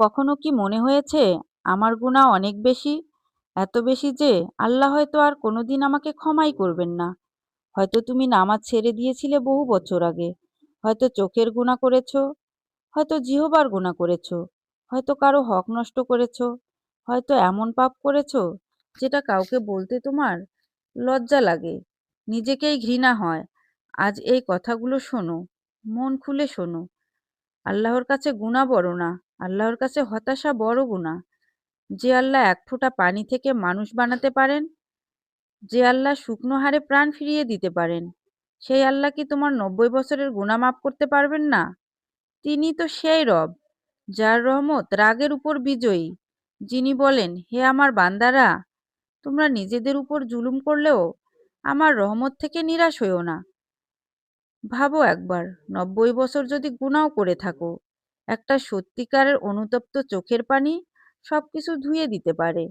কখনো কি মনে হয়েছে আমার গুনাহ অনেক বেশি, এত বেশি যে আল্লাহ হয়তো আর কোনোদিন আমাকে ক্ষমাই করবেন না? হয়তো তুমি নামাজ ছেড়ে দিয়েছিলে বহু বছর আগে, হয়তো চোখের গুনাহ করেছো, হয়তো জিহবার গুনাহ করেছো, হয়তো কারো হক নষ্ট করেছো, হয়তো এমন পাপ করেছো যেটা কাউকে বলতে তোমার লজ্জা লাগে, নিজেকেই ঘৃণা হয়। আজ এই কথাগুলো শোনো, মন খুলে শোনো। আল্লাহর কাছে গুনাহ বড় না, আল্লাহর কাছে হতাশা বড় গুনাহ। যে আল্লাহ এক ফোঁটা পানি থেকে মানুষ বানাতে পারেন, যে আল্লাহ শুকনো হাড়ে প্রাণ ফিরিয়ে দিতে পারেন, সেই আল্লাহ কি তোমার ৯০ বছরের গুনাহ মাফ করতে পারবেন না? তিনি তো সেই রব যার রহমত রাগের উপর বিজয়ী, যিনি বলেন, হে আমার বান্দারা, তোমরা নিজেদের উপর জুলুম করলেও আমার রহমত থেকে নিরাশ হইও না। ভাবো একবার, ৯০ বছর যদি গুনাহ করে থাকো, একটা সত্যিকারের অনুতপ্ত চোখের পানি সবকিছু ধুয়ে দিতে পারে।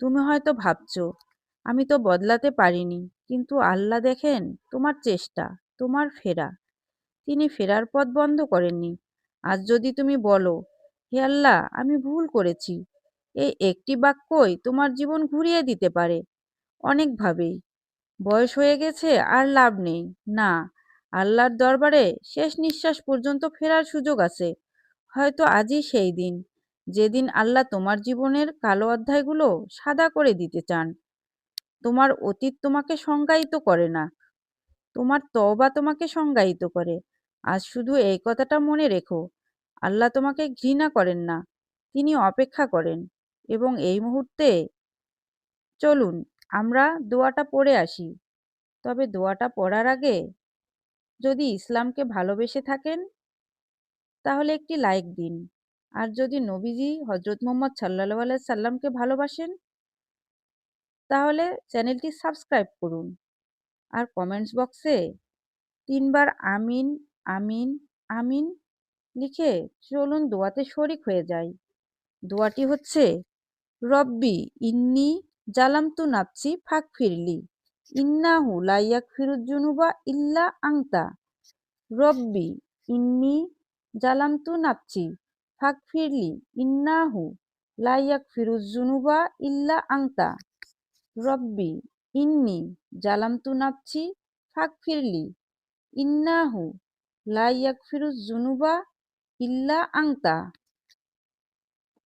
তুমি হয়তো ভাবছো, আমি তো বদলাতে পারিনি, কিন্তু আল্লাহ দেখেন তোমার চেষ্টা, তোমার ফেরা। তিনি ফেরার পথ বন্ধ করেননি। আজ যদি তুমি বলো, হে আল্লাহ, আমি ভুল করেছি, এই একটি বাক্যই তোমার জীবন ঘুরিয়ে দিতে পারে অনেকভাবেই। বয়স হয়ে গেছে, আর লাভ নেই, না, আল্লাহর দরবারে শেষ নিঃশ্বাস পর্যন্ত ফেরার সুযোগ আছে। হয়তো আজই সেই দিন, যেদিন আল্লাহ তোমার জীবনের কালো অধ্যায়গুলো সাদা করে দিতে চান। তোমার অতীত তোমাকে সংজ্ঞায়িত করে না, তোমার তওবা তোমাকে সংজ্ঞায়িত করে। আজ শুধু এই কথাটা মনে রেখো, আল্লাহ তোমাকে ঘৃণা করেন না, তিনি অপেক্ষা করেন। এবং এই মুহূর্তে চলুন আমরা দোয়াটা পড়ে আসি। তবে দোয়াটা পড়ার আগে, যদি ইসলামকে ভালোবেসে থাকেন তাহলে একটি লাইক দিন। আর যদি নবীজি হজরত মোহাম্মদ সাল্লাল্লাহু আলাইহি সাল্লামকে ভালোবাসেন তাহলে চ্যানেলটি সাবস্ক্রাইব করুন। আর কমেন্টস বক্সে ৩ বার আমিন, আমিন, আমিন লিখে চলুন দোয়াতে শরিক হয়ে যাই। দোয়াটি হচ্ছে, রব্বি ইন্নি জালামতু নাফসি ফাগফিরলি ইন্নাহু লা ইয়াগফিরুয যুনুবা ইল্লা আনতা। রব্বি ইন্নি জালামতু নাফসি ফাগফিরলি ইন্নাহু লা ইয়াগফিরুয যুনুবা ইল্লা আনতা। রব্বি ইন্নি জালামতু নাফসি ফাগফিরলি ইন্নাহু লা ইয়াগফিরুয যুনুবা ইল্লা আনতা।